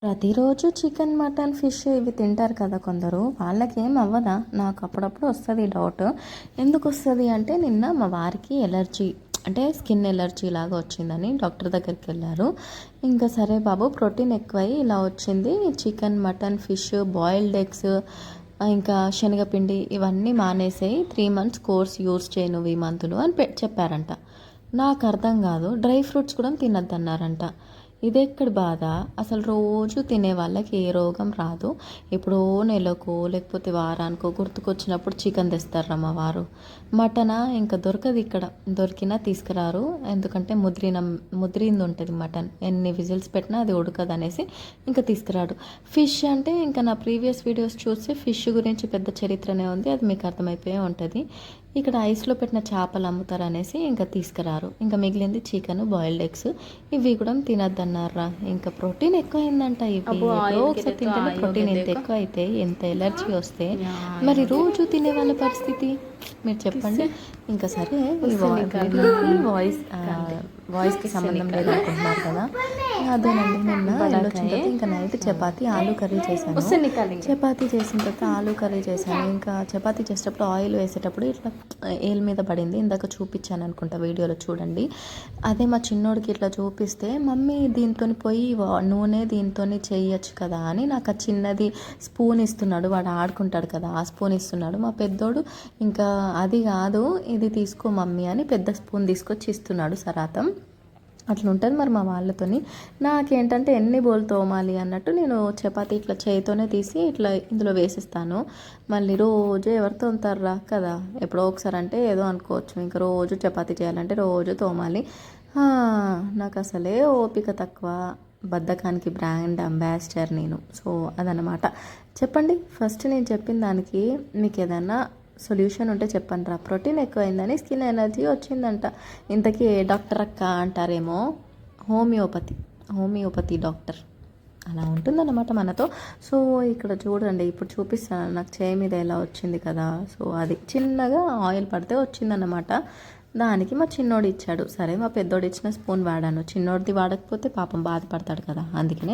ప్రతిరోజు chicken mutton fish ఇవి తింటారు కదా కొందరు, వాళ్ళకేం అవ్వదా? నాకు అప్పుడప్పుడు వస్తుంది డౌట్. ఎందుకు వస్తుంది అంటే, నిన్న మా వారికి ఎలర్జీ, అంటే స్కిన్ ఎలర్జీ లాగా వచ్చిందని డాక్టర్ దగ్గరికి వెళ్ళారు. ఇంకా సరే బాబు, ప్రోటీన్ ఎక్కువై ఇలా వచ్చింది, chicken mutton fish boiled eggs ఇంకా శనగపిండి ఇవన్నీ మానేసేయి, 3 months కోర్స్ యూస్ చేయను ఈ మంతులు అని చెప్పారంట. నాకు అర్థం కాదు, డ్రై ఫ్రూట్స్ కూడా తినద్దన్నారంట. ఇదెక్కడి బాధ? అసలు రోజు తినే వాళ్ళకి ఏ రోగం రాదు. ఎప్పుడో నెలకో లేకపోతే వారానికో గుర్తుకొచ్చినప్పుడు చికెన్ తెస్తారా మా వారు. మటనా ఇంకా దొరకదు ఇక్కడ, దొరికినా తీసుకురారు. ఎందుకంటే ముద్రింది ఉంటుంది మటన్, ఎన్ని విజిల్స్ పెట్టినా అది ఉడకదు అనేసి ఇంకా తీసుకురాడు. ఫిష్ అంటే ఇంకా నా ప్రీవియస్ వీడియోస్ చూస్తే ఫిష్ గురించి పెద్ద చరిత్రనే ఉంది, అది మీకు అర్థమైపోయే ఉంటుంది. ఇక్కడ ఐస్లో పెట్టిన చేపలు అమ్ముతారు అనేసి ఇంకా తీసుకురారు. ఇంకా మిగిలింది చికెన్ బాయిల్డ్ ఎగ్స్, ఇవి కూడా తినద్దన్నారా. ఇంకా ప్రోటీన్ ఎక్కువ అయిందంట. ఇవి ఒకసారి తింటేనే ప్రోటీన్ ఎంత ఎక్కువ అయితే ఎంత ఎలర్జీ వస్తే మరి రోజు తినే వాళ్ళ పరిస్థితి మీరు చెప్పండి. ఇంకా సరే, ఈ వాయిస్కి సంబంధం లేదనుకుంటున్నారు కదా, అదేనండి. నిన్న వెళ్ళొచ్చిన తర్వాత ఇంకా నైట్ చపాతీ ఆలూ కర్రీ చేశాను. చపాతీ చేసిన తర్వాత ఆలూ కర్రీ చేశాను. ఇంకా చపాతీ చేసేటప్పుడు ఆయిల్ వేసేటప్పుడు ఇట్లా ఏల్ మీద పడింది, ఇందాక చూపించాను అనుకుంటా వీడియోలో చూడండి. అదే మా చిన్నోడికి ఇట్లా చూపిస్తే, మమ్మీ దీంతో పోయి నూనె దీంతో చేయొచ్చు కదా అని నాకు ఆ చిన్నది స్పూన్ ఇస్తున్నాడు. వాడు ఆడుకుంటాడు కదా, ఆ స్పూన్ ఇస్తున్నాడు. మా పెద్దోడు ఇంకా అది కాదు ఇది తీసుకో మమ్మీ అని పెద్ద స్పూన్ తీసుకొచ్చి ఇస్తున్నాడు సరాతం. అట్లా ఉంటుంది మరి మా వాళ్ళతోని. నాకేంటంటే ఎన్ని బోల్ తోమాలి అన్నట్టు నేను చపాతీ ఇట్లా చేయితోనే తీసి ఇట్లా ఇందులో వేసిస్తాను. మళ్ళీ రోజు ఎవరు తోముతారా కదా, ఎప్పుడో ఒకసారి అంటే ఏదో అనుకోవచ్చు, ఇంకా రోజు చపాతీ చేయాలంటే రోజు తోమాలి. నాకు అసలే ఓపిక తక్కువ, బద్ధకానికి బ్రాండ్ అంబాసిడర్ నేను. సో అదనమాట. చెప్పండి, ఫస్ట్ నేను చెప్పిన దానికి మీకు ఏదైనా సొల్యూషన్ ఉంటే చెప్పండి రా. ప్రోటీన్ ఎక్కువైందని స్కిన్ ఎనర్జీ వచ్చిందంట. ఇంతకీ ఏ డాక్టర్ అక్క అంటారేమో, హోమియోపతి డాక్టర్ అలా ఉంటుందన్నమాట మనతో. సో ఇక్కడ చూడండి, ఇప్పుడు చూపిస్తాను నాకు చేయి మీద ఎలా వచ్చింది కదా. సో అది చిన్నగా ఆయిల్ పడితే వచ్చిందన్నమాట. దానికి మా చిన్నోడు ఇచ్చాడు. సరే, మా పెద్దోడు ఇచ్చిన స్పూన్ వాడాను, చిన్నోడిది వాడకపోతే పాపం బాధపడతాడు కదా, అందుకనే